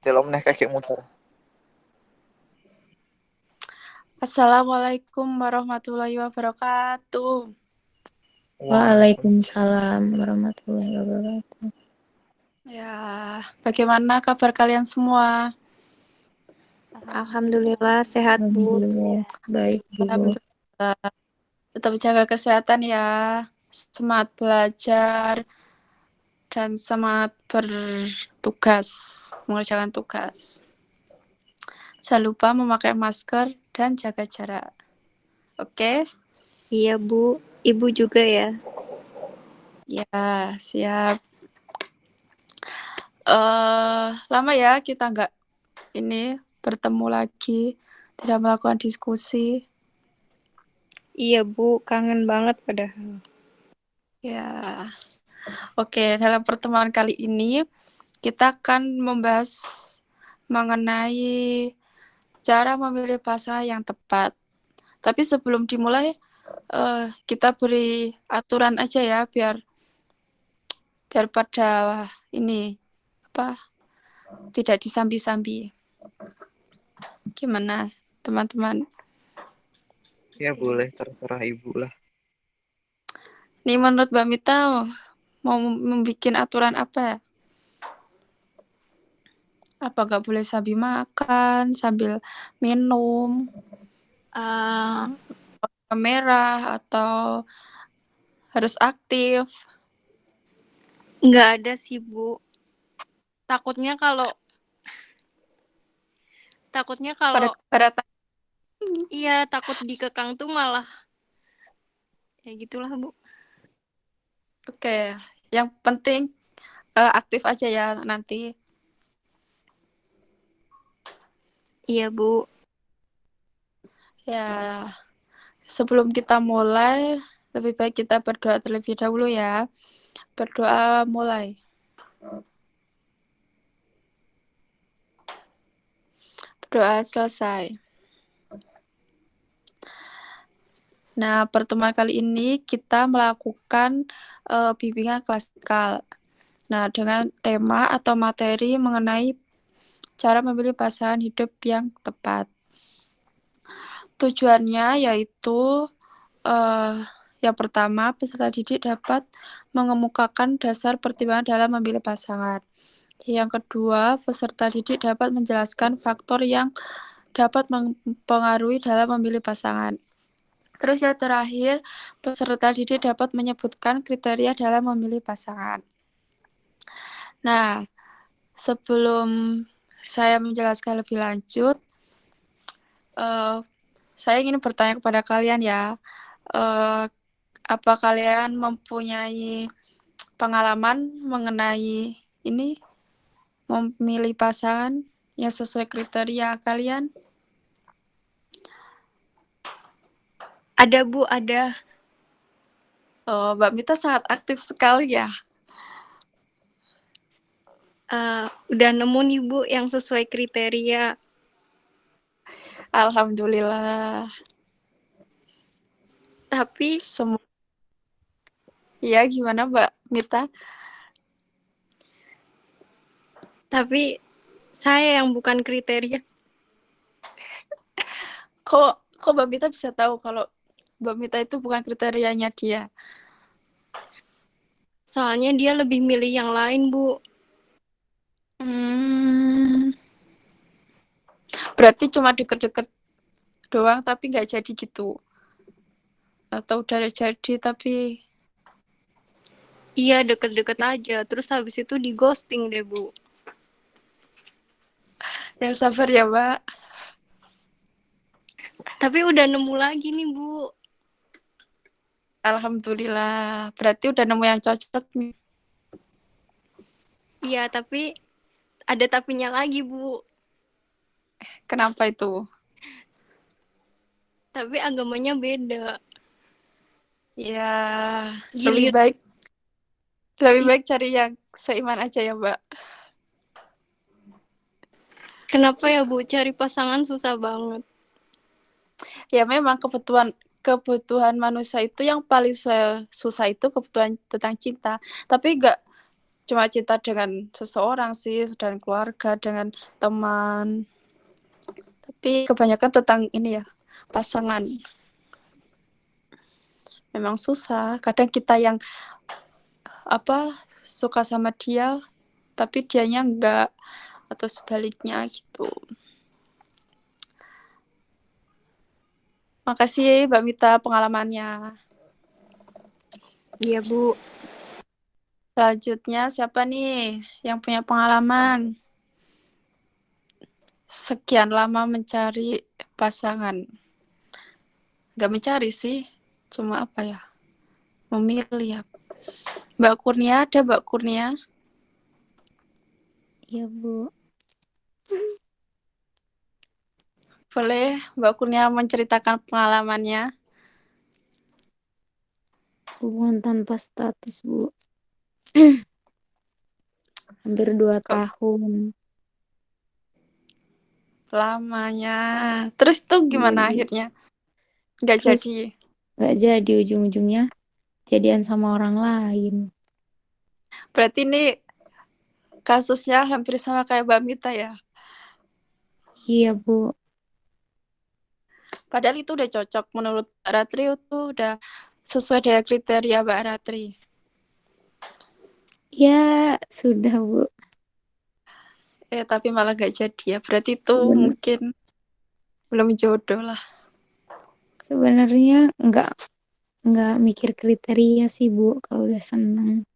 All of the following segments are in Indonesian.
Delom neh kakek muter. Assalamualaikum warahmatullahi wabarakatuh. Waalaikumsalam warahmatullahi wabarakatuh. Ya, bagaimana kabar kalian semua? Alhamdulillah sehat, Bu. Alhamdulillah baik Bu. Alhamdulillah. Tetap jaga kesehatan ya. Semangat belajar dan semangat bertugas, mengerjakan tugas. Jangan lupa memakai masker dan jaga jarak. Oke? Iya, Bu. Ibu juga ya. Ya, siap. Lama ya kita nggak ini bertemu lagi, tidak melakukan diskusi. Iya, Bu. Kangen banget padahal. Ya. Oke, dalam pertemuan kali ini kita akan membahas mengenai cara memilih pasangan yang tepat. Tapi sebelum dimulai, kita beri aturan aja ya biar pada ini tidak disambi-sambi. Gimana, teman-teman? Ya boleh, terserah ibu lah. Nih menurut Mbak Mita mau membuat aturan apa ya? Apa nggak boleh sambil makan, sambil minum, merah, atau harus aktif? Nggak ada sih, Bu. Takutnya kalau pada iya, takut dikekang tuh malah ya gitulah, Bu. Oke, yang penting aktif aja ya nanti. Iya, Bu. Ya, sebelum kita mulai, lebih baik kita berdoa terlebih dahulu ya. Berdoa mulai. Berdoa selesai. Nah, pertemuan kali ini kita melakukan bimbingan klasikal. Nah, dengan tema atau materi mengenai cara memilih pasangan hidup yang tepat. Tujuannya yaitu yang pertama, peserta didik dapat mengemukakan dasar pertimbangan dalam memilih pasangan. Yang kedua, peserta didik dapat menjelaskan faktor yang dapat mempengaruhi dalam memilih pasangan. Terus yang terakhir, peserta didik dapat menyebutkan kriteria dalam memilih pasangan. Nah, sebelum saya menjelaskan lebih lanjut, saya ingin bertanya kepada kalian ya, apa kalian mempunyai pengalaman mengenai ini, memilih pasangan yang sesuai kriteria kalian? Ada, Bu, ada. Oh, Mbak Mita sangat aktif sekali ya. Udah nemu nih, Bu, yang sesuai kriteria. Alhamdulillah. Tapi ya gimana Mbak Mita? Tapi saya yang bukan kriteria. Kok Mbak Mita bisa tahu kalau Mbak Mita itu bukan kriterianya dia? Soalnya dia lebih milih yang lain, Bu. Berarti cuma deket-deket doang tapi nggak jadi gitu? Atau udah jadi tapi... Iya, deket-deket aja. Terus habis itu di ghosting deh, Bu. Yang sabar ya, Mbak. Tapi udah nemu lagi nih, Bu. Alhamdulillah. Berarti udah nemu yang cocok nih. Iya, tapi ada tapinya lagi, Bu. Kenapa itu? Tapi agamanya beda. Ya, lebih baik cari yang seiman aja ya, Mbak. Kenapa ya, Bu? Cari pasangan susah banget. Ya memang kebutuhan manusia itu yang paling susah itu kebutuhan tentang cinta. Tapi cuma cinta dengan seseorang sih, dengan keluarga, dengan teman. Tapi kebanyakan tentang ini ya, pasangan. Memang susah. Kadang kita yang suka sama dia, tapi dianya enggak, atau sebaliknya gitu. Makasih Mbak Mita pengalamannya. Iya, Bu. Selanjutnya siapa nih yang punya pengalaman? Sekian lama mencari pasangan. Nggak mencari sih, cuma memilih ya. Mbak Kurnia, ada Mbak Kurnia? Iya, Bu. Boleh Mbak Kurnia menceritakan pengalamannya? Hubungan tanpa status, Bu. Hampir 2 tahun. Lamanya. Terus tuh gimana akhirnya? Nggak Terus jadi. gak jadi, ujung-ujungnya jadian sama orang lain. Berarti ini kasusnya hampir sama kayak Mbak Mita ya? Iya, Bu. Padahal itu udah cocok menurut Mbak Ratri, itu udah sesuai dengan kriteria Mbak Ratri. Ya, sudah, Bu. Tapi malah gak jadi ya. Berarti itu Seben- mungkin belum jodoh lah. Sebenarnya nggak mikir kriteria sih, Bu, kalau udah seneng.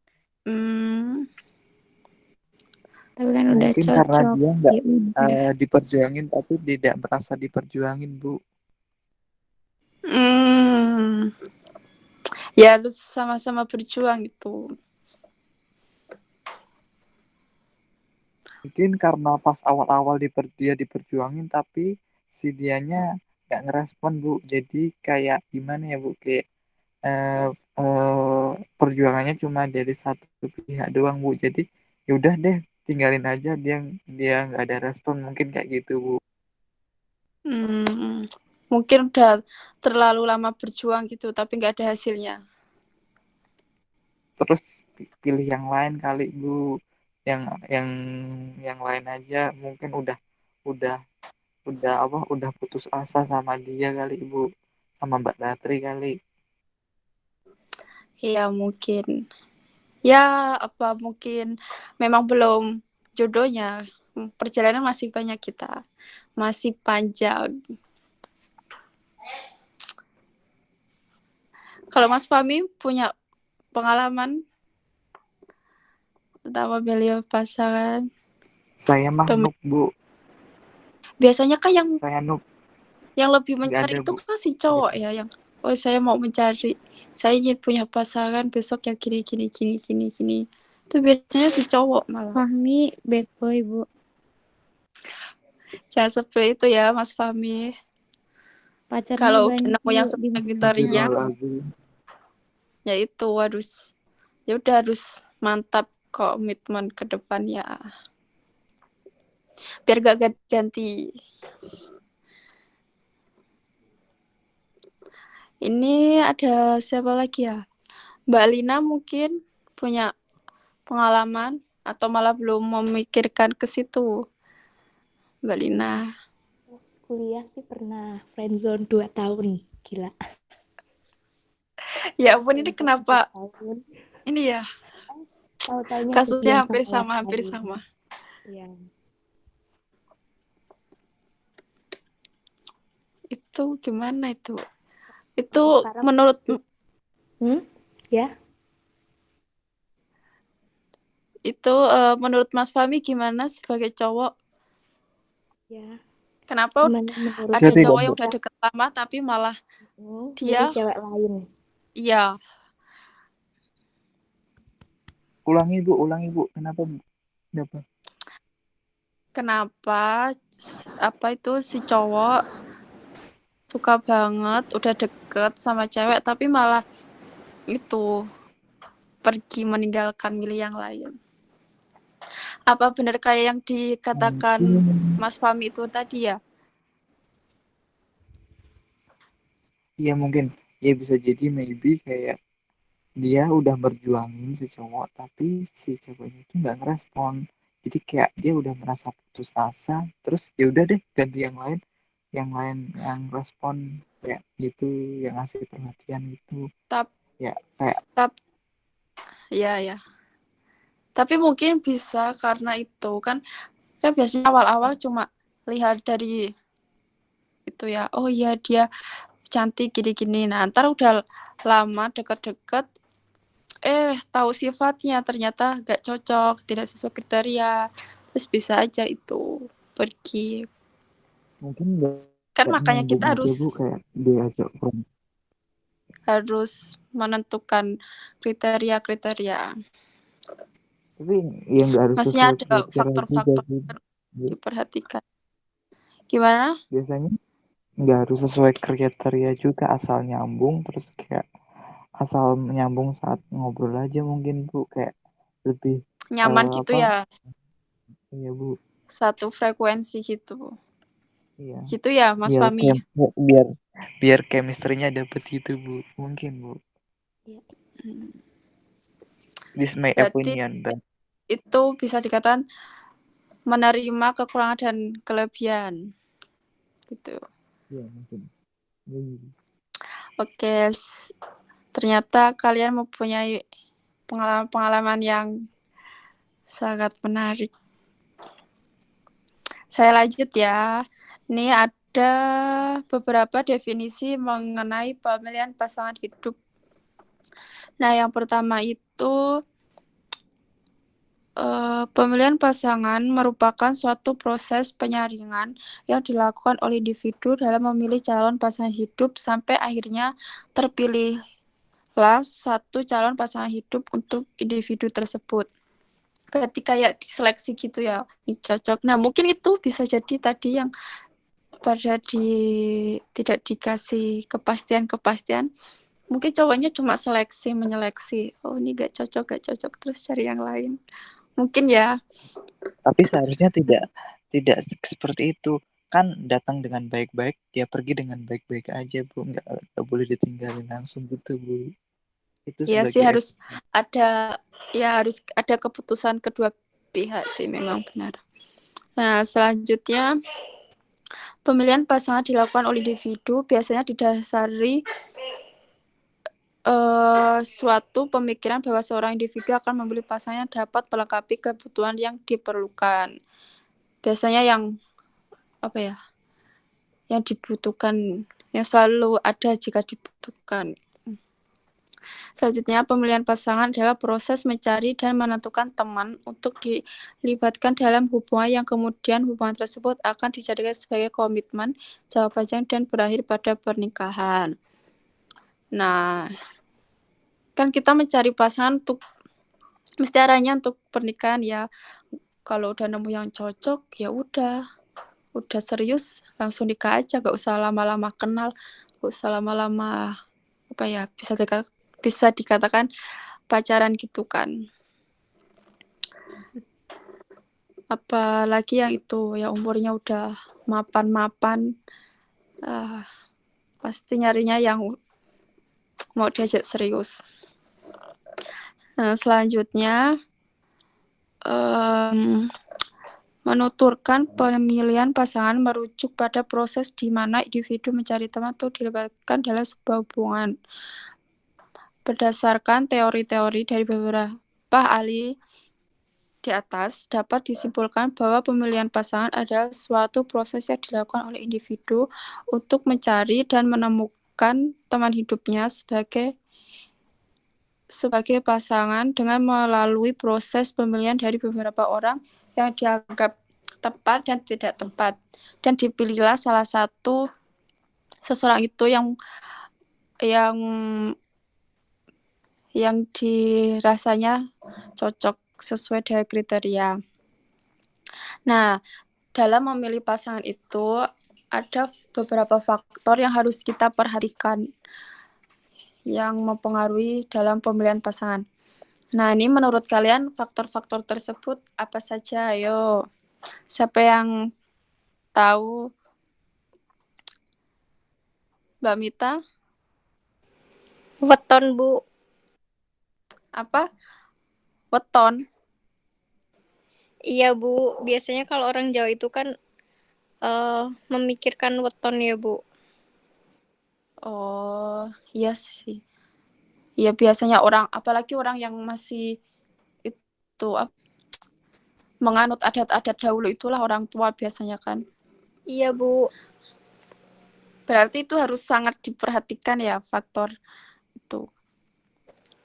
Tapi kan udah Mungkin karena cocok. dia nggak Ya udah. diperjuangin tapi tidak merasa diperjuangin, Bu. Ya harus sama-sama berjuang gitu. Mungkin karena pas awal-awal dia diperjuangin tapi si dianya nggak ngerespon, Bu. Jadi kayak gimana ya, Bu? Kayak eh, perjuangannya cuma dari satu pihak doang, Bu. Jadi ya udah deh, tinggalin aja, dia nggak ada respon, mungkin kayak gitu, Bu. Mungkin udah terlalu lama berjuang gitu tapi nggak ada hasilnya. Terus pilih yang lain kali, Bu. Yang yang lain aja, mungkin udah udah putus asa sama dia kali, Bu. Sama Mbak Ratri kali. Ya mungkin. Ya mungkin memang belum jodohnya. Perjalanan masih banyak kita. Masih panjang. Kalau Mas Fahmi punya pengalaman tentang memilih pasangan? Saya mah Atau noob, Bu. biasanya kan Saya noob. yang lebih Nggak ada, mencari itu Bu. kan si cowok ya, yang saya mau mencari, saya ingin punya pasangan besok yang gini itu biasanya si cowok malah. Fahmi bad boy, Bu. Jangan seperti itu ya Mas Fahmi. Pacarnya Kalau udah banyak, nemu Bu, yang di sesuai kriterianya, Malang. Astagfirullahaladzim. ya itu harus mantap komitmen ke depannya biar gak ganti. Ini ada siapa lagi ya? Mbak Lina mungkin punya pengalaman atau malah belum memikirkan ke situ, Mbak Lina. Pas kuliah sih pernah friendzone 2 tahun. Gila. Ya ampun, ini Yang kenapa 1 tahun. ini ya Tahu-taunya kasusnya jadian hampir sama yang hampir lain. sama. Iya. Itu gimana itu? Tapi Itu sekarang menurut ya, itu menurut Mas Fahmi gimana sebagai cowok? ya. Kenapa Gimana menurut ada Jadi, cowok yang kita udah deket lama tapi malah milih dia cewek lain? iya ulangi, Bu. Kenapa, Bu? Kenapa? kenapa itu si cowok suka banget udah deket sama cewek tapi malah itu pergi meninggalkan milih yang lain? Apa benar kayak yang dikatakan Mas Fahmi itu tadi ya? Iya, mungkin. Ya bisa jadi maybe kayak dia udah berjuangin si cowok tapi si ceweknya itu nggak ngerespon, jadi kayak dia udah merasa putus asa, terus ya udah deh ganti yang lain yang respon kayak gitu, yang ngasih perhatian itu Tap, ya kayak tap, ya. Tapi mungkin bisa karena itu kan biasanya awal-awal cuma lihat dari itu ya. Oh iya dia cantik gini-gini. Nah, ntar udah lama deket-deket tahu sifatnya ternyata gak cocok, tidak sesuai kriteria. Terus bisa aja itu pergi. mungkin Kan nggak makanya nyambung kita aja bu, kayak diajak harus menentukan kriteria-kriteria. tapi ya nggak harus Maksudnya sesuai ada kriteria juga faktor-faktor sih yang Bu. diperhatikan. Gimana? Biasanya nggak harus sesuai kriteria juga, asal nyambung, terus kayak asal nyambung saat ngobrol aja mungkin Bu, kayak lebih Nyaman gitu apa ya, ya Bu, satu frekuensi gitu. iya Gitu ya, Mas biar Fami? biar biar chemistry-nya dapet gitu Bu, mungkin Bu, Ya, Hmm. this my Berarti opinion but itu bisa dikatakan menerima kekurangan dan kelebihan. Gitu. ya mungkin. Oke, ternyata kalian mempunyai pengalaman-pengalaman yang sangat menarik. Saya lanjut ya. Ini ada beberapa definisi mengenai pemilihan pasangan hidup. Nah, yang pertama itu pemilihan pasangan merupakan suatu proses penyaringan yang dilakukan oleh individu dalam memilih calon pasangan hidup sampai akhirnya terpilihlah satu calon pasangan hidup untuk individu tersebut. Berarti kayak diseleksi gitu ya, ini cocok. Nah, mungkin itu bisa jadi tadi yang pada tidak dikasih kepastian. Mungkin cowoknya cuma menyeleksi. Oh, ini gak cocok, terus cari yang lain. Mungkin ya. Tapi seharusnya tidak seperti itu. Kan datang dengan baik-baik, dia pergi dengan baik-baik aja, Bu. Nggak boleh ditinggalin langsung gitu, Bu. Itu Ya sih sebagai harus ada keputusan kedua pihak sih, memang benar. Nah, selanjutnya pemilihan pasangan dilakukan oleh individu biasanya didasari suatu pemikiran bahwa seorang individu akan memilih pasangan yang dapat melengkapi kebutuhan yang diperlukan. Biasanya yang yang dibutuhkan, yang selalu ada jika dibutuhkan. Selanjutnya, pemilihan pasangan adalah proses mencari dan menentukan teman untuk dilibatkan dalam hubungan yang kemudian hubungan tersebut akan dijadikan sebagai komitmen, jangka panjang, dan berakhir pada pernikahan. Nah, kan kita mencari pasangan mesti arahnya untuk pernikahan ya. Kalau udah nemu yang cocok, ya udah serius, langsung nikah aja, gak usah lama-lama kenal, gak usah lama-lama bisa dikatakan pacaran gitu kan. Apalagi yang itu ya umurnya udah mapan-mapan, pasti nyarinya yang mau diajak serius. Nah, selanjutnya menuturkan pemilihan pasangan merujuk pada proses di mana individu mencari teman untuk dilibatkan dalam sebuah hubungan. Berdasarkan teori-teori dari beberapa ahli di atas, dapat disimpulkan bahwa pemilihan pasangan adalah suatu proses yang dilakukan oleh individu untuk mencari dan menemukan teman hidupnya sebagai pasangan dengan melalui proses pemilihan dari beberapa orang yang dianggap tepat dan tidak tepat, dan dipilihlah salah satu seseorang itu yang dirasanya cocok sesuai dengan kriteria. Nah, dalam memilih pasangan itu ada beberapa faktor yang harus kita perhatikan yang mempengaruhi dalam pemilihan pasangan. Nah, ini menurut kalian faktor-faktor tersebut apa saja? Ayo, siapa yang tahu? Mbak Mita? Weton, Bu. apa weton. Iya Bu, biasanya kalau orang Jawa itu kan memikirkan weton ya Bu. Oh, iya sih. Ya biasanya orang, apalagi orang yang masih itu menganut adat-adat dahulu itulah orang tua biasanya kan. Iya Bu. Berarti itu harus sangat diperhatikan ya faktor itu.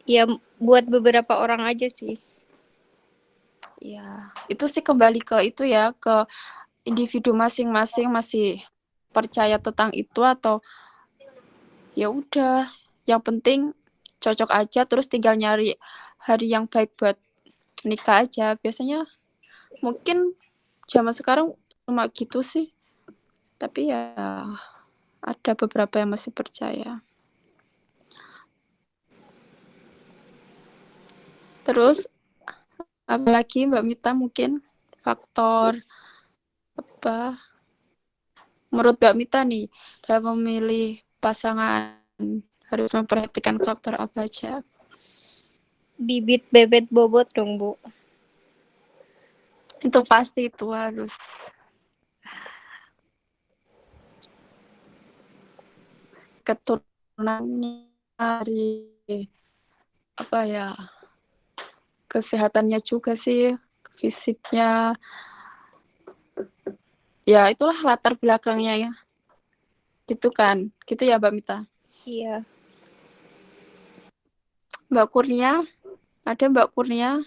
Ya buat beberapa orang aja sih. Ya, itu sih kembali ke itu ya, ke individu masing-masing masih percaya tentang itu atau ya udah, yang penting cocok aja terus tinggal nyari hari yang baik buat nikah aja. Biasanya mungkin zaman sekarang cuma gitu sih. Tapi ya ada beberapa yang masih percaya. Terus apalagi Mbak Mita mungkin faktor apa menurut Mbak Mita nih dalam memilih pasangan harus memperhatikan faktor apa aja? Bibit bebet bobot dong Bu. Itu pasti itu harus. Keturunannya dari apa ya, kesehatannya juga sih, fisiknya, ya itulah latar belakangnya ya, gitu kan, gitu ya Mbak Mita. Iya. Mbak Kurnia, ada Mbak Kurnia?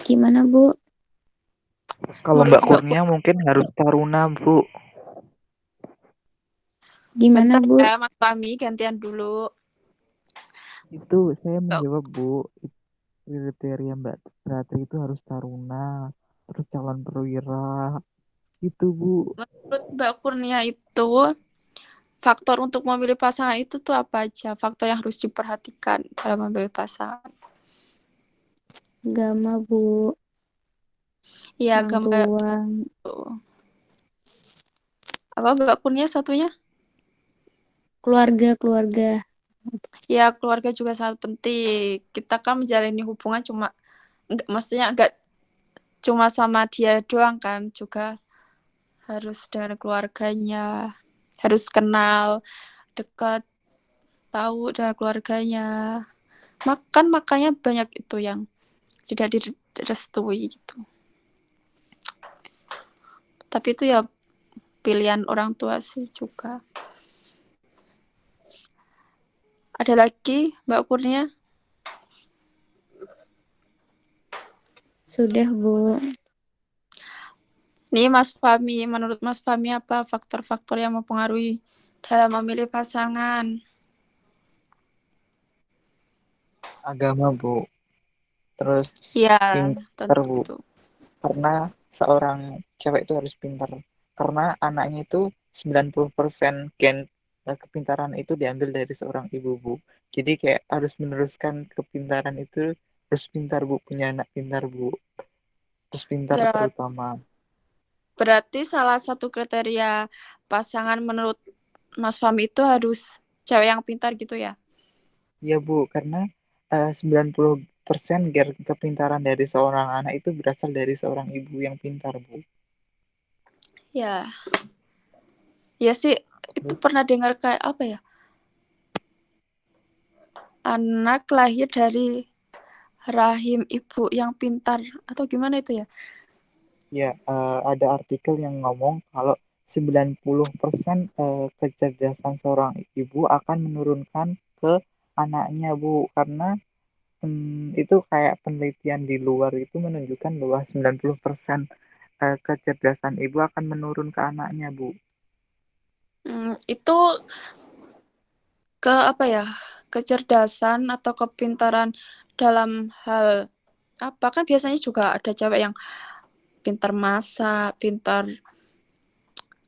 Gimana, Bu? Kalau Menurut Mbak Kurnia mungkin harus taruna, Bu. Gimana, bentar Bu? ya Mas Fahmi, gantian dulu. Itu saya menjawab, Bu. Kriteria Mbak Ratri itu harus taruna, terus calon perwira. Itu, Bu. Menurut Mbak Kurnia itu faktor untuk memilih pasangan itu tuh apa aja? Faktor yang harus diperhatikan dalam memilih pasangan. Agama, Bu. Iya, Orang agama tua. tuh. Apa Mbak Kurnia satunya? Keluarga. Ya, keluarga juga sangat penting. Kita kan menjalani hubungan cuma enggak, maksudnya enggak cuma sama dia doang kan, juga harus dengan keluarganya, harus kenal dekat, tahu dengan keluarganya. Makanya banyak itu yang tidak direstui gitu. Tapi itu ya pilihan orang tua sih juga. Ada lagi Mbak Kurnia? Sudah, Bu. Nih Mas Fahmi, menurut Mas Fahmi apa faktor-faktor yang mempengaruhi dalam memilih pasangan? Agama, Bu. Terus Ya, pinter, Bu. tentu. Karena seorang cewek itu harus pintar. Karena anaknya itu 90% kepintaran itu diambil dari seorang ibu, Bu. Jadi kayak harus meneruskan kepintaran itu, harus pintar, Bu. Punya anak pintar, Bu. Harus pintar Berat, terutama. berarti salah satu kriteria pasangan menurut Mas Fahmi itu harus cewek yang pintar gitu ya? Iya, Bu. Karena 90% kepintaran dari seorang anak itu berasal dari seorang ibu yang pintar, Bu. Ya, ya sih itu Terus, pernah dengar kayak apa ya? Anak lahir dari rahim ibu yang pintar atau gimana itu ya? ya, ada artikel yang ngomong kalau 90% kecerdasan seorang ibu akan menurunkan ke anaknya, Bu. Karena itu kayak penelitian di luar itu menunjukkan bahwa 90% kecerdasan ibu akan menurun ke anaknya, Bu. Itu ke apa ya? Kecerdasan atau kepintaran dalam hal apa kan biasanya juga ada cewek yang pintar masak, pintar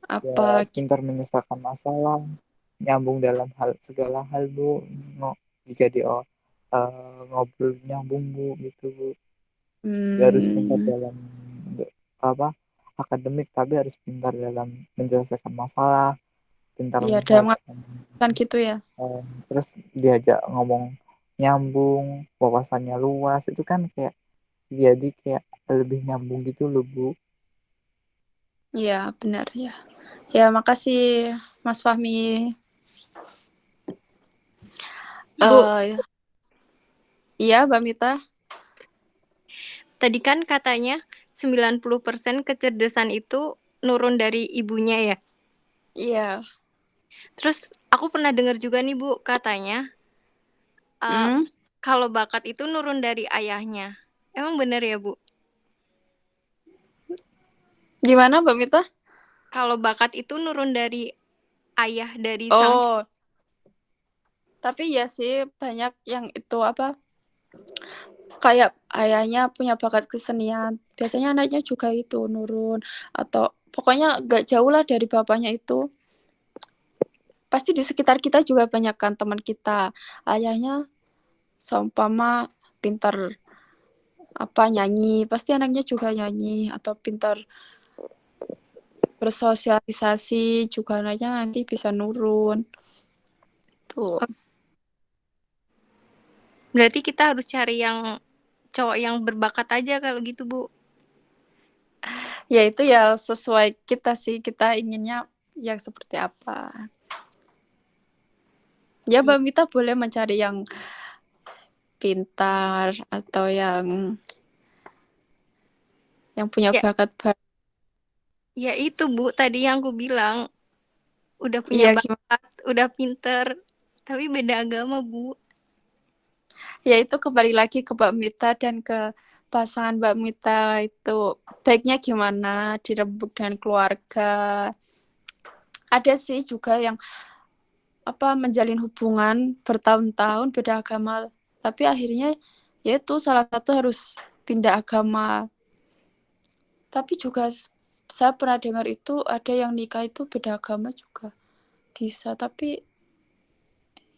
Ya, apa pintar menyelesaikan masalah, nyambung dalam hal segala hal, Bu. Jika dia ngobrol nyambung, Bu, gitu, Bu. Dia harus pintar hmm, dalam apa akademik, tapi harus pintar dalam menyelesaikan masalah, pintar Iya, dalam mengucapkan, kan gitu ya. terus diajak ngomong nyambung, wawasannya luas, itu kan kayak jadi kayak lebih nyambung gitu loh Bu. Iya, benar ya. Ya, makasih Mas Fahmi. Bu, Iya, Mbak Mita. tadi kan katanya 90% kecerdasan itu nurun dari ibunya ya. Iya. Terus aku pernah dengar juga nih Bu, katanya kalau bakat itu nurun dari ayahnya. Emang bener ya Bu? Gimana Mbak Mita? Kalau bakat itu nurun dari ayah dari sang Oh, tapi ya sih banyak yang itu apa? Kayak ayahnya punya bakat kesenian. Biasanya anaknya juga itu nurun atau pokoknya gak jauh lah dari bapaknya itu. Pasti di sekitar kita juga banyak kan teman kita. Ayahnya seumpama pintar apa nyanyi, pasti anaknya juga nyanyi atau pintar bersosialisasi juga anaknya nanti bisa nurun. Tuh. Berarti kita harus cari yang cowok yang berbakat aja kalau gitu Bu. Ya itu ya sesuai kita sih, kita inginnya yang seperti apa. Ya Mbak Mita boleh mencari yang pintar atau yang punya Ya, bakat baik. ya itu Bu tadi yang aku bilang. Udah punya Iya gimana? bakat, udah pinter, tapi beda agama Bu. Ya itu kembali lagi ke Mbak Mita dan ke pasangan Mbak Mita itu baiknya gimana dirembuk dengan keluarga. Ada sih juga yang apa menjalin hubungan bertahun-tahun beda agama, tapi akhirnya yaitu salah satu harus pindah agama. Tapi juga saya pernah dengar itu ada yang nikah itu beda agama juga bisa, tapi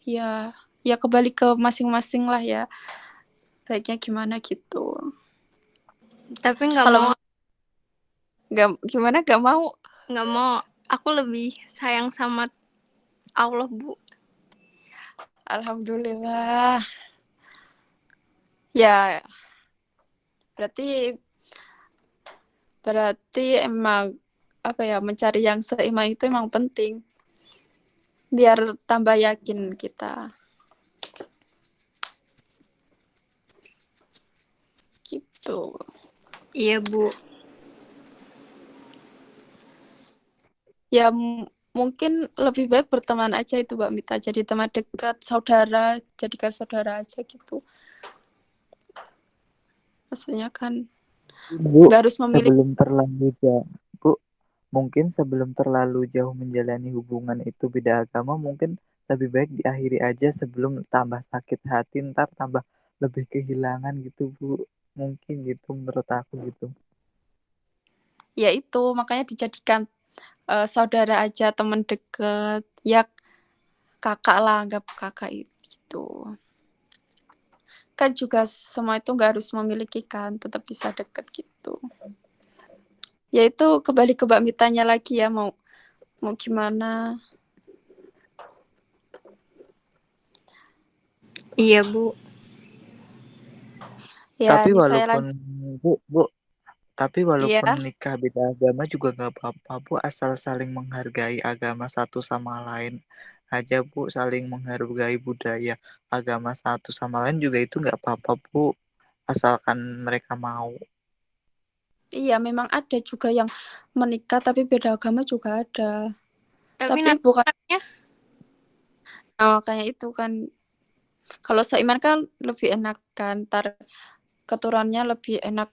ya kembali ke masing-masing lah ya. Baiknya gimana gitu. Tapi nggak Kalau mau, gak mau. nggak mau. Aku lebih sayang sama Allah Bu. Alhamdulillah. Ya, berarti emang apa ya mencari yang seimbang itu emang penting biar tambah yakin kita gitu. Iya Bu. Ya mungkin lebih baik berteman aja itu Mbak Mita, jadi teman dekat, saudara, jadikan saudara aja gitu. Maksudnya kan Bu, nggak harus memilih. sebelum terlalu jauh, Bu, mungkin sebelum terlalu jauh menjalani hubungan itu beda agama, mungkin lebih baik diakhiri aja sebelum tambah sakit hati, ntar tambah lebih kehilangan gitu, Bu. Mungkin gitu menurut aku gitu. Ya itu makanya dijadikan saudara aja, teman deket, ya kakak lah, anggap kakak itu. Kan juga semua itu nggak harus memiliki kan, tetap bisa deket gitu. Ya itu kembali ke Mbak Mitanya lagi ya, mau gimana. Iya Bu. Ya Tapi ini saya walaupun lanjut Bu, tapi ya. walaupun nikah beda agama juga nggak apa-apa Bu, asal saling menghargai agama satu sama lain aja Bu, saling menghargai budaya agama satu sama lain juga itu nggak apa-apa Bu, asalkan mereka mau. Iya memang ada juga yang menikah tapi beda agama juga ada. Tapi Tapi nanti bukan anaknya, makanya itu kan kalau seiman kan lebih enak kan, ntar keturunannya lebih enak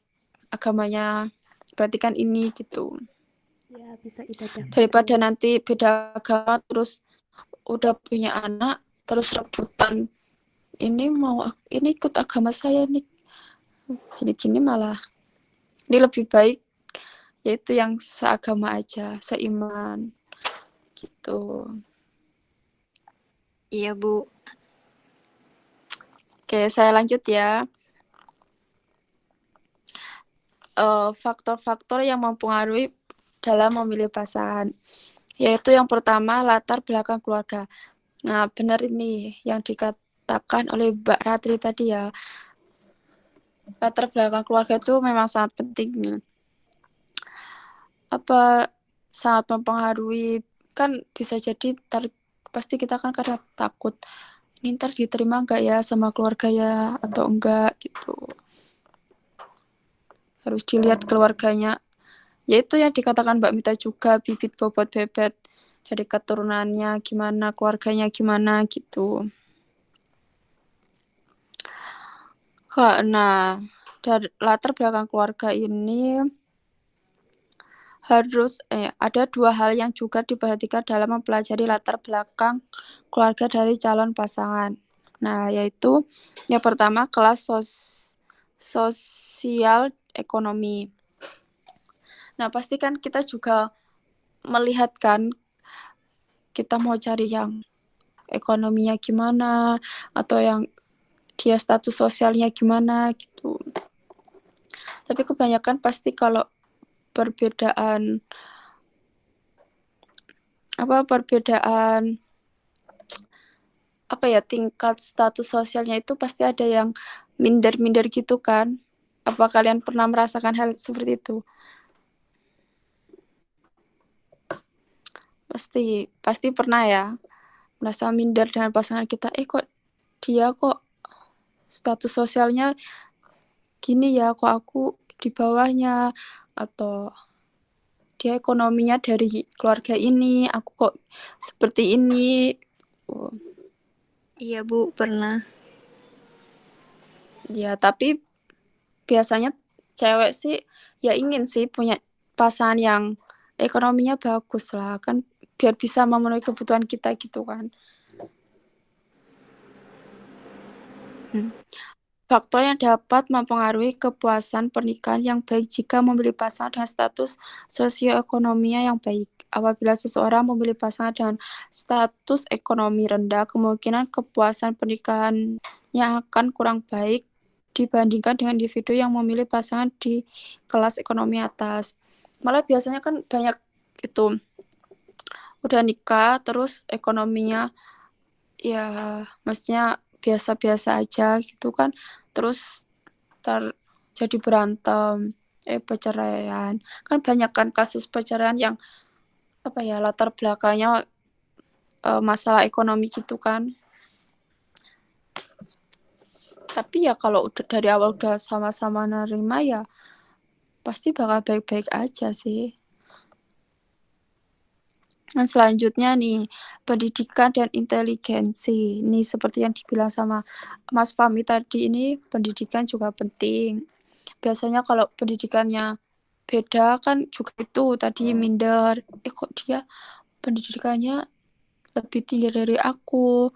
agamanya, berarti kan ini gitu. Ya, bisa ibadah Daripada bareng. nanti beda agama terus udah punya anak terus rebutan ini mau ini ikut agama saya nih, gini-gini malah ini lebih baik yaitu yang seagama aja, seiman gitu. iya Bu. Oke, saya lanjut ya. Faktor-faktor yang mempengaruhi dalam memilih pasangan. Yaitu yang pertama latar belakang keluarga. Nah, benar ini yang dikatakan oleh Mbak Ratri tadi ya. Latar belakang keluarga itu memang sangat penting. Sangat mempengaruhi, kan bisa jadi pasti kita kan kadang takut ini ntar diterima nggak ya sama keluarga ya atau enggak gitu. Harus dilihat keluarganya. Yaitu yang dikatakan Mbak Mita juga, bibit bobot bebet dari keturunannya gimana, keluarganya gimana gitu. Karena dari latar belakang keluarga ini harus ada 2 hal yang juga diperhatikan dalam mempelajari latar belakang keluarga dari calon pasangan. Nah, yaitu yang pertama kelas sosial ekonomi. Nah, pasti kan kita juga melihat kan kita mau cari yang ekonominya gimana atau yang dia status sosialnya gimana gitu. Tapi kebanyakan pasti kalau perbedaan tingkat status sosialnya itu pasti ada yang minder-minder gitu kan. Apa kalian pernah merasakan hal seperti itu? Pasti pernah ya. Merasa minder dengan pasangan kita. Kok status sosialnya gini ya, kok aku di bawahnya, atau dia ekonominya dari keluarga ini, aku kok seperti ini. Iya Bu, pernah. Ya, tapi biasanya cewek sih ya ingin sih punya pasangan yang ekonominya bagus lah, kan biar bisa memenuhi kebutuhan kita gitu kan. Faktor yang dapat mempengaruhi kepuasan pernikahan yang baik jika memilih pasangan dengan status sosioekonominya yang baik. Apabila seseorang memilih pasangan dengan status ekonomi rendah, kemungkinan kepuasan pernikahannya akan kurang baik dibandingkan dengan individu yang memilih pasangan di kelas ekonomi atas. Malah biasanya kan banyak itu udah nikah terus ekonominya ya maksudnya biasa-biasa aja gitu kan, terus jadi berantem, perceraian. Kan banyak kan kasus perceraian yang latar belakangnya masalah ekonomi gitu kan. Tapi ya kalau udah dari awal udah sama-sama nerima ya pasti bakal baik-baik aja sih. Dan selanjutnya nih, pendidikan dan inteligensi. Ini seperti yang dibilang sama Mas Fahmi tadi, ini pendidikan juga penting. Biasanya kalau pendidikannya beda kan juga itu tadi minder. Kok dia pendidikannya lebih tinggi dari aku,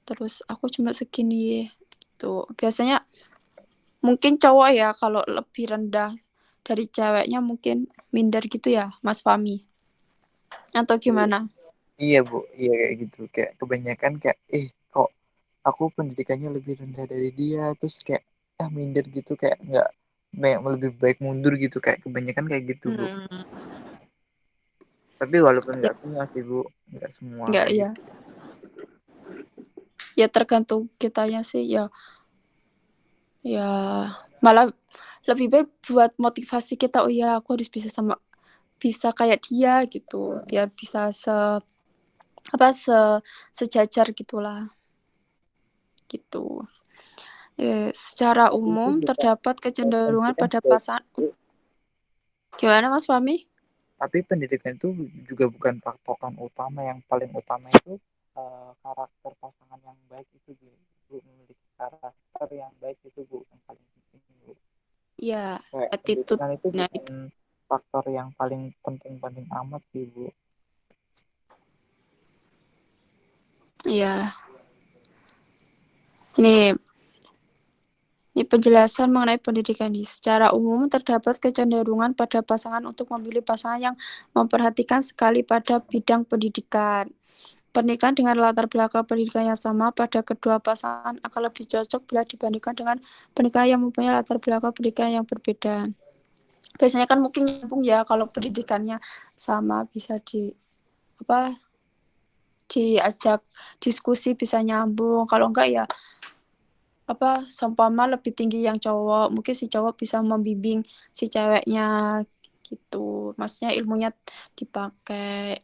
terus aku cuma segini. Tuh, biasanya mungkin cowok ya kalau lebih rendah dari ceweknya mungkin minder gitu ya, Mas Fahmi. Atau gimana? Iya Bu, iya kayak gitu. Kayak kebanyakan kayak, kok aku pendidikannya lebih rendah dari dia, terus kayak minder gitu, kayak nggak lebih baik mundur gitu, kayak kebanyakan kayak gitu Bu. Tapi walaupun nggak semua sih Bu, nggak semua Enggak kayak ya. gitu. Ya tergantung kitanya sih ya. Ya malah lebih baik buat motivasi kita, oh ya aku harus bisa kayak dia gitu, biar bisa sejajar gitulah gitu. Secara Tapi itu umum bukan terdapat kecenderungan pendidikan pada juga, pasangan. Bu. Gimana Mas Fahmi? Tapi pendidikan itu juga bukan patokan utama. Yang paling utama itu karakter pasangan yang baik itu Bu. Memiliki karakter yang baik itu Bu, yang paling penting Bu. Ya, Kayak attitude. pendidikan itu Nah, bukan faktor yang paling penting amat sih Bu. ya. Ini penjelasan mengenai pendidikan ini. Secara umum terdapat kecenderungan pada pasangan untuk memilih pasangan yang memperhatikan sekali pada bidang pendidikan. Pernikahan dengan latar belakang pendidikan yang sama pada kedua pasangan akan lebih cocok bila dibandingkan dengan pernikahan yang mempunyai latar belakang pendidikan yang berbeda. Biasanya kan mungkin nyambung ya kalau pendidikannya sama, bisa diajak diskusi bisa nyambung. Kalau enggak ya seumpama lebih tinggi yang cowok, mungkin si cowok bisa membimbing si ceweknya gitu. Maksudnya ilmunya dipakai,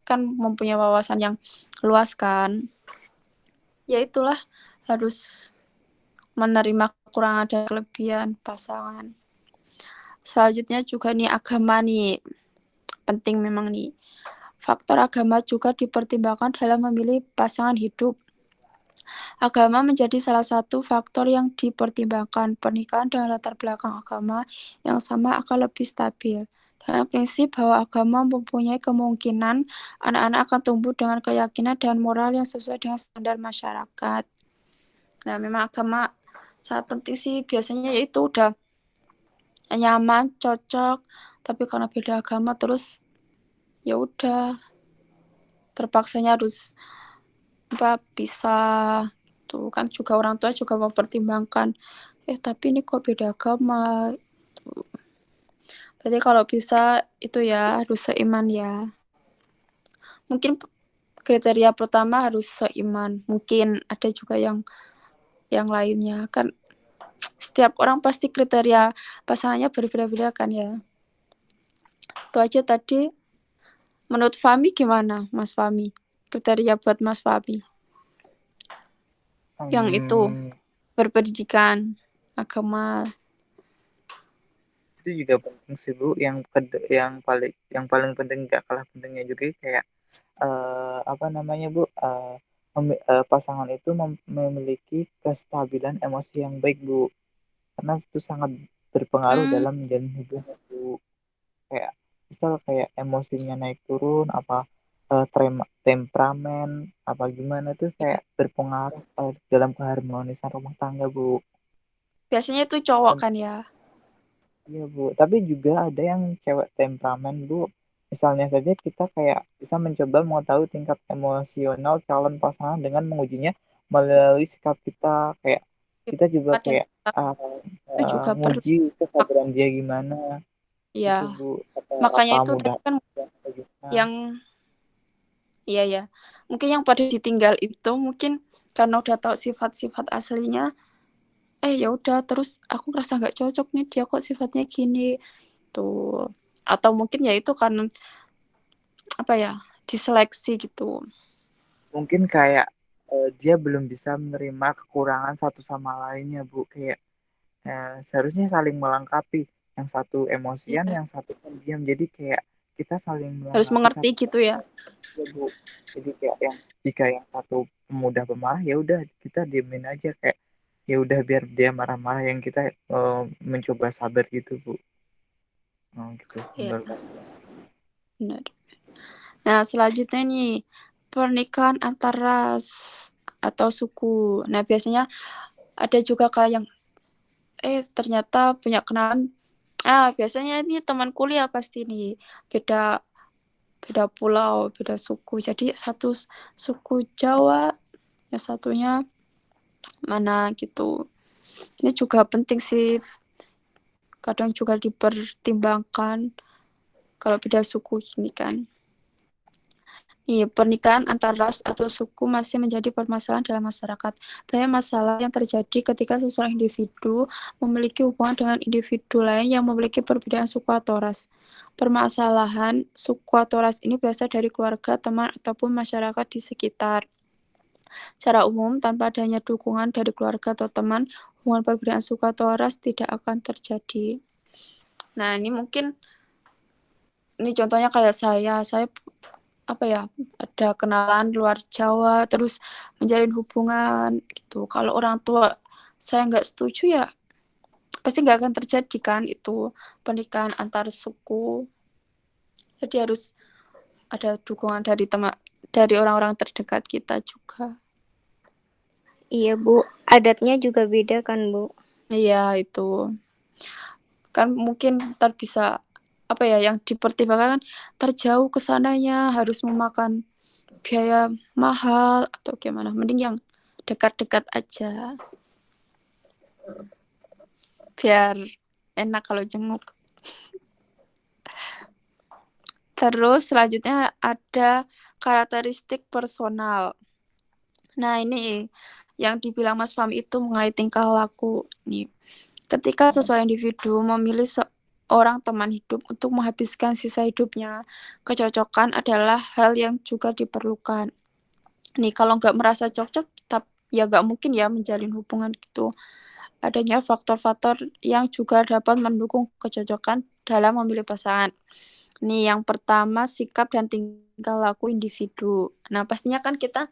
kan mempunyai wawasan yang luas kan. Ya itulah, harus menerima kekurangan dan kelebihan pasangan. Selanjutnya juga nih agama nih, penting memang nih. Faktor agama juga dipertimbangkan dalam memilih pasangan hidup. Agama menjadi salah satu faktor yang dipertimbangkan. Pernikahan dengan latar belakang agama yang sama akan lebih stabil. Dengan prinsip bahwa agama mempunyai kemungkinan anak-anak akan tumbuh dengan keyakinan dan moral yang sesuai dengan standar masyarakat. Nah, memang agama sangat penting sih, biasanya yaitu udah nyaman, cocok, tapi karena beda agama terus ya udah terpaksanya harus pisah. Tuh kan juga orang tua juga mempertimbangkan, tapi ini kok beda agama. Tuh. Berarti kalau bisa itu ya harus seiman ya. Mungkin kriteria pertama harus seiman. Mungkin ada juga yang lainnya kan. Setiap orang pasti kriteria pasangannya berbeda-beda kan ya. Itu aja tadi. Menurut Fami gimana, Mas Fami? Kriteria buat Mas Fami? Yang itu berpendidikan, agama. Itu juga penting sih Bu. Yang paling penting gak kalah pentingnya juga kayak Bu, pasangan itu memiliki kestabilan emosi yang baik Bu, karena itu sangat berpengaruh dalam menjalin hubungan Bu. Kayak misal kayak emosinya naik turun temperamen apa gimana tuh kayak berpengaruh dalam keharmonisan rumah tangga Bu. Biasanya itu cowok kan ya? Iya Bu, tapi juga ada yang cewek temperamen Bu. Misalnya saja kita kayak bisa mencoba mengetahui tingkat emosional calon pasangan dengan mengujinya melalui sikap kita. Kayak kita juga kayak Itu juga nguji kesabaran dia gimana. Iya. Itu Bu, Makanya apa itu mudah kan gimana. yang iya ya. Mungkin yang pada ditinggal itu mungkin karena udah tahu sifat-sifat aslinya, ya udah terus aku ngerasa nggak cocok nih dia kok sifatnya gini tuh. Atau mungkin ya itu kan diseleksi gitu. Mungkin kayak dia belum bisa menerima kekurangan satu sama lainnya Bu, kayak seharusnya saling melengkapi, yang satu emosian, Iya. yang satu pendiam, jadi kayak kita saling Harus melengkapi mengerti satu gitu ya. Bu. Jadi kayak jika yang satu mudah pemarah ya udah kita diemin aja, kayak ya udah biar dia marah-marah, yang kita mencoba sabar gitu Bu. Gitu Iya, menurut aku. benar. Nah, selanjutnya nih, pernikahan antar ras atau suku. Nah, biasanya ada juga kayak yang ternyata punya kenalan. Biasanya ini teman kuliah pasti nih, beda pulau, beda suku. Jadi satu suku Jawa, yang satunya mana gitu. Ini juga penting sih. Kadang juga dipertimbangkan kalau beda suku gini kan. Pernikahan antar ras atau suku masih menjadi permasalahan dalam masyarakat. Banyak masalah yang terjadi ketika seseorang individu memiliki hubungan dengan individu lain yang memiliki perbedaan suku atau ras. Permasalahan suku atau ras ini berasal dari keluarga, teman, ataupun masyarakat di sekitar. Secara umum, tanpa adanya dukungan dari keluarga atau teman, hubungan perbedaan suku atau ras tidak akan terjadi. Nah, ini mungkin contohnya kayak saya ada kenalan luar Jawa terus menjalin hubungan gitu. Kalau orang tua saya nggak setuju ya pasti nggak akan terjadi kan itu pernikahan antar suku. Jadi harus ada dukungan dari orang-orang terdekat kita juga. Iya Bu, adatnya juga beda kan Bu? Iya itu kan mungkin ntar bisa yang dipertimbangkan terjauh ke sananya harus memakan biaya mahal atau gimana, mending yang dekat-dekat aja biar enak kalau jenguk. Terus selanjutnya ada karakteristik personal. Nah, ini yang dibilang Mas Fahmi itu mengenai tingkah laku. Nih, ketika seseorang individu memilih seorang teman hidup untuk menghabiskan sisa hidupnya, kecocokan adalah hal yang juga diperlukan. Nih, kalau nggak merasa cocok, ya nggak mungkin ya menjalin hubungan gitu. Adanya faktor-faktor yang juga dapat mendukung kecocokan dalam memilih pasangan. Nih, yang pertama sikap dan tingkah laku individu. Nah, pastinya kan kita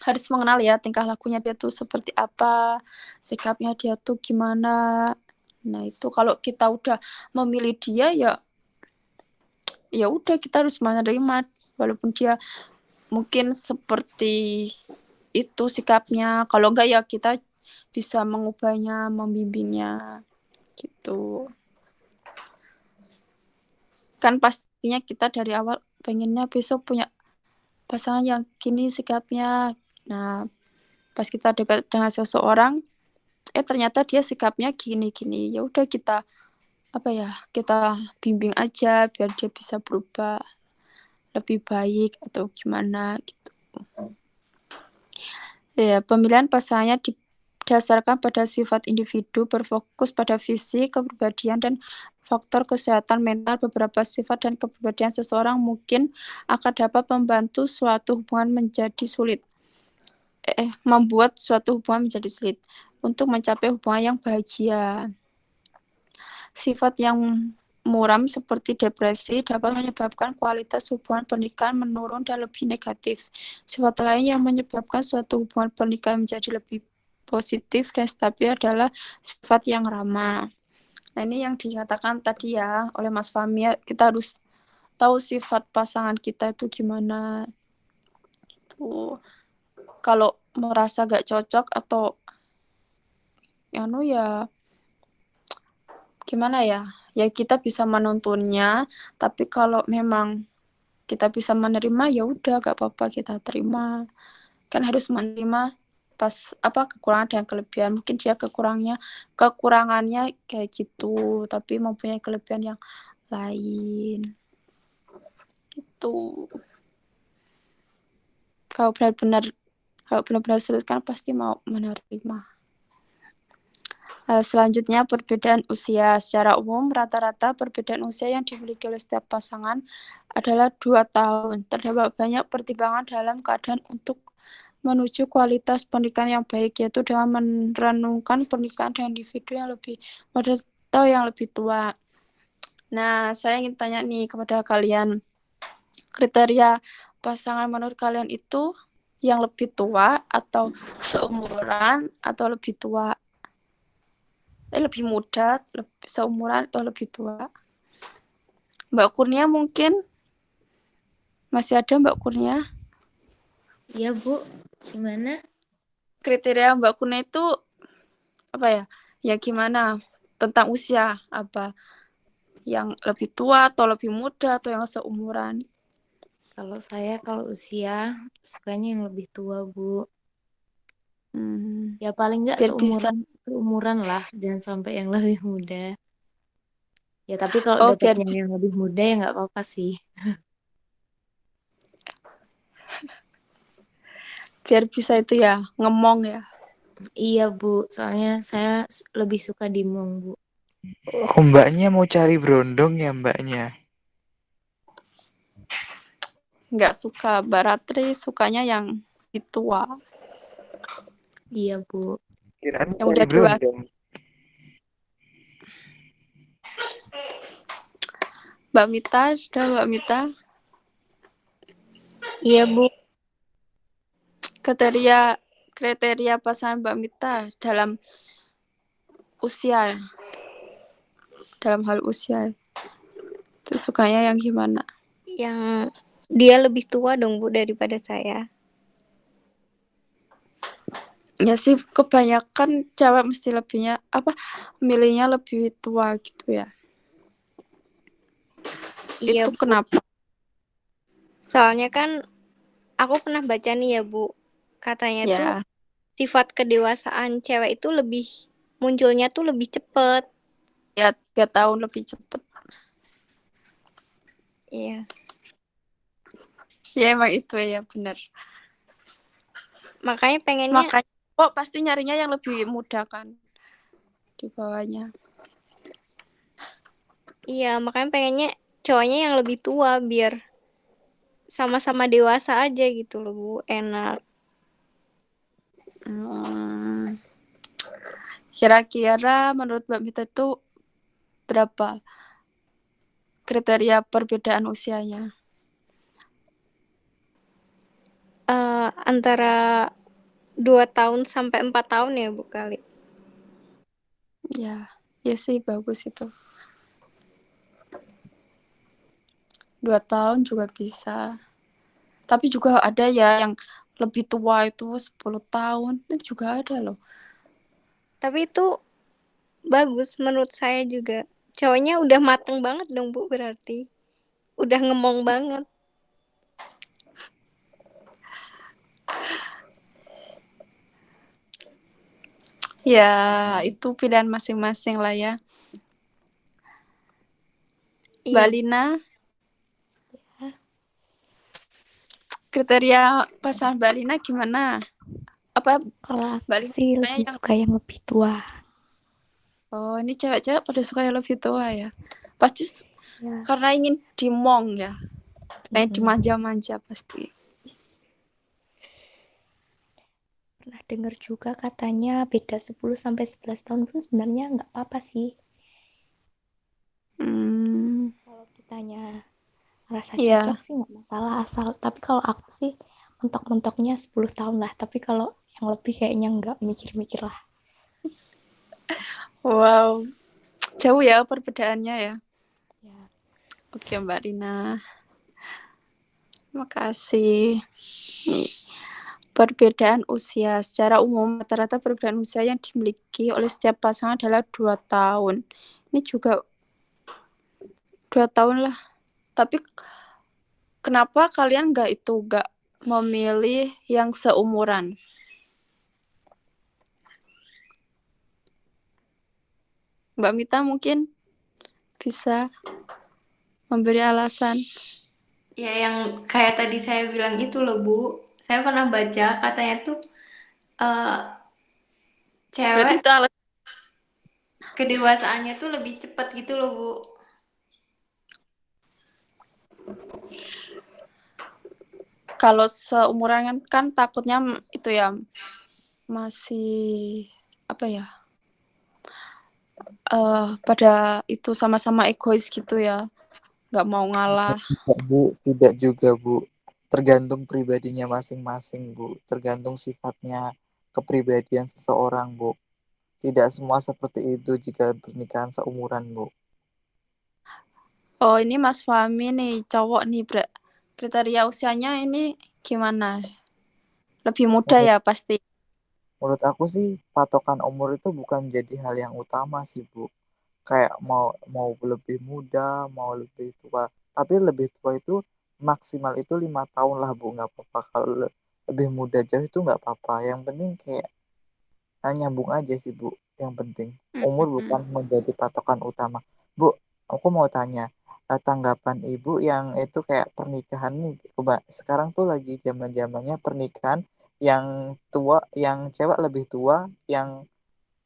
harus mengenal ya tingkah lakunya dia tuh seperti apa, sikapnya dia tuh gimana. Nah, itu kalau kita udah memilih dia ya udah kita harus menerima walaupun dia mungkin seperti itu sikapnya. Kalau enggak ya kita bisa mengubahnya, membimbingnya gitu. Kan pastinya kita dari awal pengennya besok punya pasangan yang gini sikapnya. Nah, pas kita dekat dengan seseorang, ternyata dia sikapnya gini-gini. Ya udah kita kita bimbing aja biar dia bisa berubah lebih baik atau gimana gitu. Ya, pemilihan pasangannya didasarkan pada sifat individu, berfokus pada fisik, kepribadian, dan faktor kesehatan mental. Beberapa sifat dan kepribadian seseorang mungkin akan dapat membantu suatu hubungan menjadi sulit. Membuat suatu hubungan menjadi sulit untuk mencapai hubungan yang bahagia. Sifat yang muram seperti depresi dapat menyebabkan kualitas hubungan pernikahan menurun dan lebih negatif. Sifat lain yang menyebabkan suatu hubungan pernikahan menjadi lebih positif dan stabil adalah sifat yang ramah. Nah, ini yang dikatakan tadi ya oleh Mas Fahmi, kita harus tahu sifat pasangan kita itu gimana. Tuh. Kalau merasa gak cocok atau ya gimana ya kita bisa menuntunnya, tapi kalau memang kita bisa menerima ya udah gak apa-apa kita terima. Kan harus menerima kekurangan dan kelebihan. Mungkin dia kekurangannya kayak gitu, tapi mempunyai kelebihan yang lain gitu. Kalau benar-benar serius kan pasti mau menerima. Selanjutnya perbedaan usia. Secara umum rata-rata perbedaan usia yang dimiliki oleh setiap pasangan adalah 2 tahun. Terdapat banyak pertimbangan dalam keadaan untuk menuju kualitas pernikahan yang baik, yaitu dengan merenungkan pernikahan dengan individu yang lebih muda atau yang lebih tua. Nah, saya ingin tanya nih kepada kalian, kriteria pasangan menurut kalian itu yang lebih tua atau seumuran atau lebih tua? Lebih muda, seumuran atau lebih tua? Mbak Kurnia mungkin? Masih ada Mbak Kurnia? Iya, Bu. Gimana? Kriteria Mbak Kurnia itu apa ya? Ya gimana? Tentang usia apa? Yang lebih tua atau lebih muda atau yang seumuran? Kalau saya usia sukanya yang lebih tua, Bu. Ya paling nggak Biar bisa. seumuran lah, jangan sampai yang lebih muda. Ya tapi kalau dapatnya yang lebih muda ya nggak apa-apa sih. Biar bisa itu ya, ngemong ya. Iya, Bu. Soalnya saya lebih suka dimong, Bu. Oh, mbaknya mau cari berondong ya mbaknya? Nggak suka Mbak Ratri, sukanya yang tua. Iya, Bu. Kirain Yang cari udah dewasa. berondong. Mbak Mita, sudah Mbak Mita? Iya, Bu. Kriteria pasangan Mbak Mita dalam usia, dalam hal usia itu sukanya yang gimana? Yang dia lebih tua dong, Bu, daripada saya. Ya sih, kebanyakan cewek mesti milihnya lebih tua gitu ya. Iya, Itu Bu. kenapa? Soalnya kan aku pernah baca nih ya, Bu. Katanya Ya. tuh sifat kedewasaan cewek itu munculnya tuh lebih cepet. Ya, 3 tahun lebih cepet. Iya. Ya emang itu ya benar. Makanya pengennya Makanya pasti nyarinya yang lebih muda kan di bawahnya. iya, makanya pengennya cowoknya yang lebih tua biar sama-sama dewasa aja gitu loh, Bu. Enak. Kira-kira menurut Mbak Mita itu berapa kriteria perbedaan usianya? Antara 2 tahun sampai 4 tahun ya, Bu, kali. Ya, ya sih bagus itu. 2 tahun juga bisa. Tapi juga ada ya yang lebih tua itu 10 tahun. Itu juga ada loh. Tapi itu bagus menurut saya juga. Cowoknya udah mateng banget dong, Bu, berarti. Udah ngemong banget. Ya, itu pilihan masing-masing lah ya. Mbak Iya. Lina, kriteria pasangan Mbak Lina gimana? Apa Kalau Mbak aku Lina sih sukanya lebih yang... suka yang lebih tua. Oh, ini cewek-cewek pada suka yang lebih tua ya. Pasti Ya. karena ingin dimong ya. Kayak dimanja-manja pasti. Pernah dengar juga katanya beda 10 sampai 11 tahun pun sebenarnya nggak apa-apa sih. Kalau kitanya rasa Iya. cocok sih nggak masalah asal. Tapi kalau aku sih mentok-mentoknya 10 tahun lah. Tapi kalau yang lebih kayaknya nggak mikir-mikir lah. Wow. Jauh ya perbedaannya ya. Ya. Oke, Mbak Rina. Makasih. Nih, perbedaan usia. Secara umum, rata-rata perbedaan usia yang dimiliki oleh setiap pasangan adalah 2 tahun. Ini juga 2 tahun lah. Tapi kenapa kalian nggak memilih yang seumuran? Mbak Mita mungkin bisa memberi alasan. Ya yang kayak tadi saya bilang itu loh, Bu. Saya pernah baca katanya tuh Berarti cewek itu alasan. kedewasaannya tuh lebih cepat gitu loh, Bu. Kalau seumuran kan takutnya itu ya masih apa ya? Pada itu sama-sama egois gitu ya. Nggak mau ngalah. Tidak, Bu, tidak juga, Bu. Tergantung pribadinya masing-masing, Bu. Tergantung sifatnya kepribadian seseorang, Bu. Tidak semua seperti itu jika pernikahan seumuran, Bu. Oh, ini Mas Fahmi nih, cowok nih, kriteria usianya ini gimana? Lebih muda Menurut, ya pasti. menurut aku sih patokan umur itu bukan jadi hal yang utama sih, Bu. Kayak mau mau lebih muda, mau lebih tua. Tapi lebih tua itu maksimal itu 5 tahun lah, Bu. Nggak apa-apa. Kalau lebih muda jauh itu nggak apa-apa. Yang penting kayak nyambung aja sih, Bu. Yang penting umur bukan menjadi patokan utama. Bu, aku mau tanya tanggapan Ibu yang itu kayak pernikahan nih. Coba sekarang tuh lagi zaman-zamannya pernikahan yang tua, yang cewek lebih tua, yang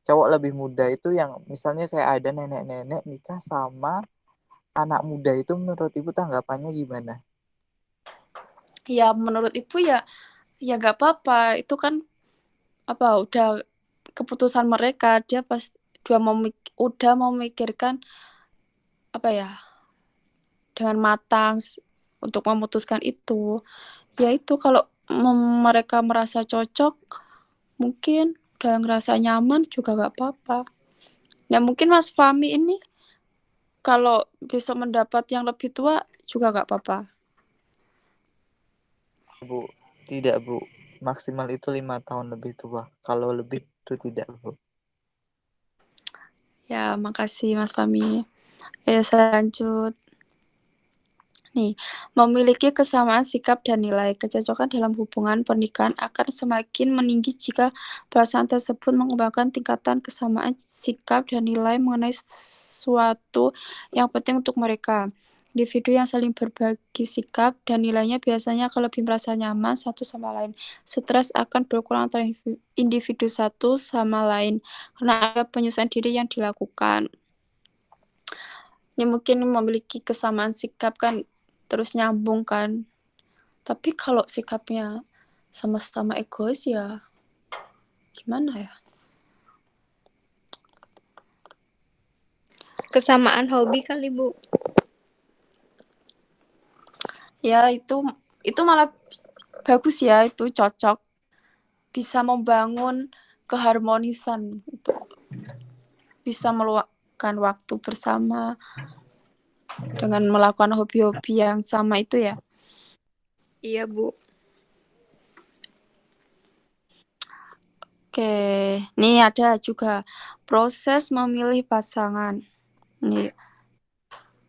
cowok lebih muda itu yang misalnya kayak ada nenek-nenek nikah sama anak muda itu menurut Ibu tanggapannya gimana? Ya menurut Ibu ya nggak apa-apa. Itu kan apa udah keputusan mereka. Dia udah memikirkan apa ya dengan matang untuk memutuskan itu. Ya itu kalau mereka merasa cocok, mungkin udah ngerasa nyaman juga nggak apa-apa. Ya mungkin Mas Fahmi ini kalau besok mendapat yang lebih tua juga nggak apa-apa. Bu, tidak, Bu. Maksimal itu 5 tahun lebih tua. Kalau lebih itu tidak, Bu. Ya, makasih Mas Fahmi. Ayo saya lanjut. Nih, memiliki kesamaan sikap dan nilai. Kecocokan dalam hubungan pernikahan akan semakin meninggi jika pasangan tersebut mengembangkan tingkatan kesamaan sikap dan nilai mengenai sesuatu yang penting untuk mereka. individu yang saling berbagi sikap dan nilainya biasanya akan lebih merasa nyaman satu sama lain. Stres akan berkurang antara individu satu sama lain karena ada penyesuaian diri yang dilakukan. Ini mungkin memiliki kesamaan sikap kan, terus nyambung kan. Tapi kalau sikapnya sama-sama egois ya gimana ya? Kesamaan hobi kali, Bu. Ya itu malah bagus ya, itu cocok. Bisa membangun keharmonisan itu. Bisa meluangkan waktu bersama dengan melakukan hobi-hobi yang sama itu ya. Iya, Bu. Oke, nih ada juga proses memilih pasangan. Nih,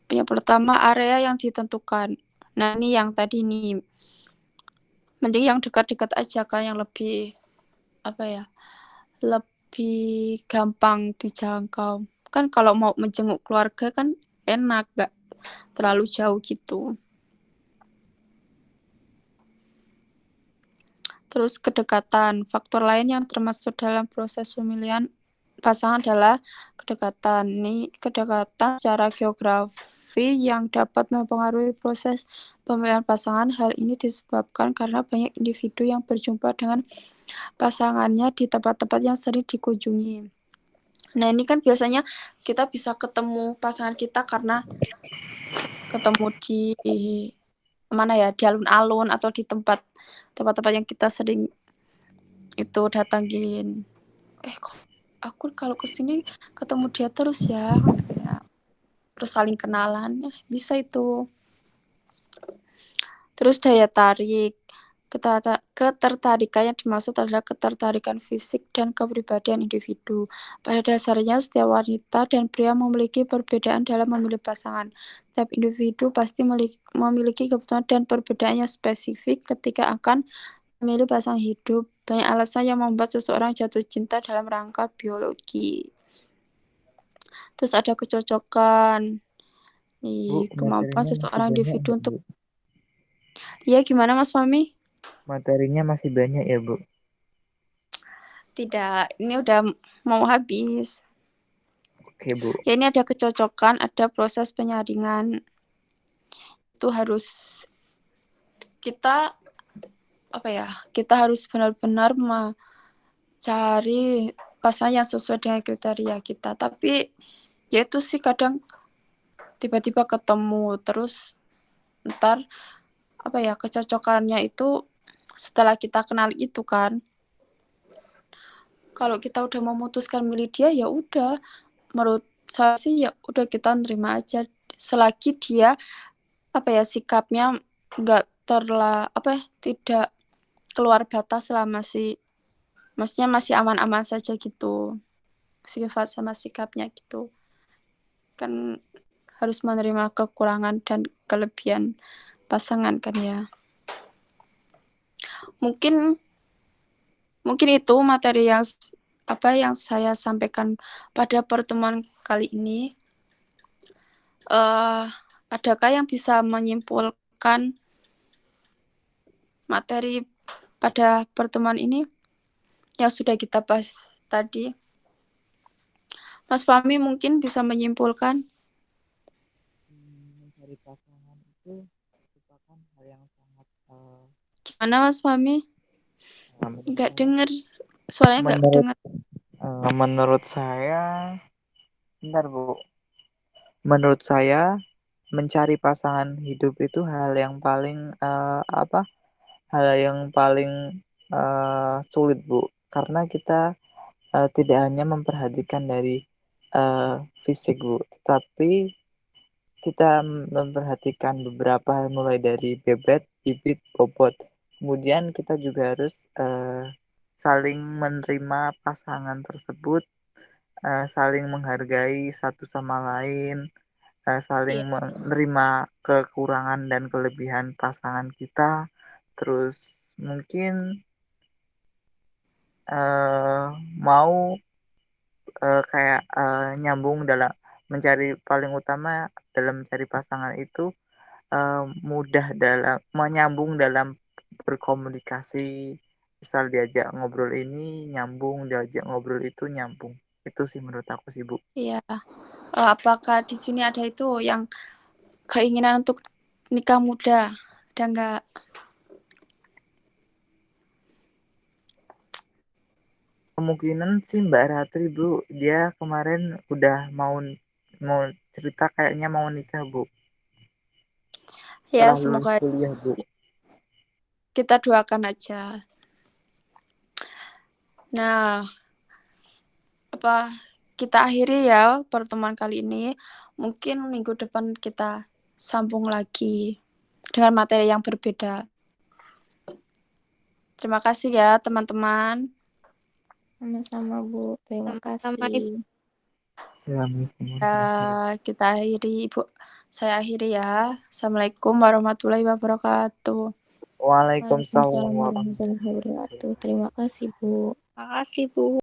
yang pertama area yang ditentukan. Nah, ini yang tadi nih, mending yang dekat-dekat aja kan, yang lebih apa ya, lebih gampang dijangkau. Kan kalau mau menjenguk keluarga kan enak, gak terlalu jauh gitu. Terus kedekatan. Faktor lain yang termasuk dalam proses pemilihan pasangan adalah kedekatan. Ini kedekatan secara geografi yang dapat mempengaruhi proses pemilihan pasangan. Hal ini disebabkan karena banyak individu yang berjumpa dengan pasangannya di tempat-tempat yang sering dikunjungi. Nah, ini kan biasanya kita bisa ketemu pasangan kita karena ketemu di mana ya, di alun-alun atau di tempat-tempat yang kita sering itu datangin. Kok aku kalau kesini ketemu dia terus ya, terus saling kenalan, bisa itu. Terus daya tarik. Ketertarikan yang dimaksud adalah ketertarikan fisik dan kepribadian individu. Pada dasarnya, setiap wanita dan pria memiliki perbedaan dalam memilih pasangan. Setiap individu pasti memiliki kebutuhan dan perbedaan yang spesifik ketika akan memilih pasangan hidup. Banyak alasan yang membuat seseorang jatuh cinta dalam rangka biologi. Terus ada kecocokan. Nih, kemampuan seseorang individu untuk... Iya, gimana Mas Fahmi? Materinya masih banyak ya, Bu? Tidak, ini udah mau habis. Oke, Bu. Ya, ini ada kecocokan, ada proses penyaringan. Itu harus kita harus benar-benar mencari pasangan yang sesuai dengan kriteria kita. Tapi ya itu sih kadang tiba-tiba ketemu, terus ntar kecocokannya itu setelah kita kenal itu kan. Kalau kita udah memutuskan milih dia, ya udah, menurut saya sih ya udah kita nerima aja selagi dia sikapnya nggak tidak keluar batas lah, maksudnya masih aman-aman saja gitu sifat sama sikapnya gitu. Kan harus menerima kekurangan dan kelebihan pasangan kan ya. Mungkin itu materi yang saya sampaikan pada pertemuan kali ini. Adakah yang bisa menyimpulkan materi pada pertemuan ini yang sudah kita bahas tadi? Mas Fahmi mungkin bisa menyimpulkan. Mencari pasangan itu merupakan hal yang sangat gimana Mas Fahmi? Nggak dengar, suaranya nggak dengar. Menurut saya, bentar Bu. Menurut saya mencari pasangan hidup itu hal yang paling sulit Bu, karena kita tidak hanya memperhatikan dari fisik Bu, tapi kita memperhatikan beberapa mulai dari bebet, bibit, bobot. Kemudian kita juga harus saling menerima pasangan tersebut, saling menghargai satu sama lain, saling menerima kekurangan dan kelebihan pasangan kita. Terus mungkin mau nyambung paling utama dalam mencari pasangan itu mudah dalam menyambung dalam berkomunikasi. Misal diajak ngobrol ini nyambung, diajak ngobrol itu nyambung. Itu sih menurut aku sih, Bu. Iya. Apakah di sini ada itu yang keinginan untuk nikah muda? Ada nggak? Kemungkinan sih Mbak Ratri, Bu. Dia kemarin udah mau cerita kayaknya mau nikah, Bu. Ya, Setelah lulus semoga kuliah, Bu. kita doakan aja. Nah, kita akhiri ya pertemuan kali ini. Mungkin minggu depan kita sambung lagi dengan materi yang berbeda. Terima kasih ya teman-teman. Sama-sama, Bu. Terima Sama-sama, kasih. Assalamualaikum. Kita akhiri, Ibu. Saya akhiri ya. Assalamualaikum warahmatullahi wabarakatuh. Waalaikumsalam Waalaikumsalam warahmatullahi warahmatullahi wabarakatuh. Terima kasih, Bu. Makasih, Bu.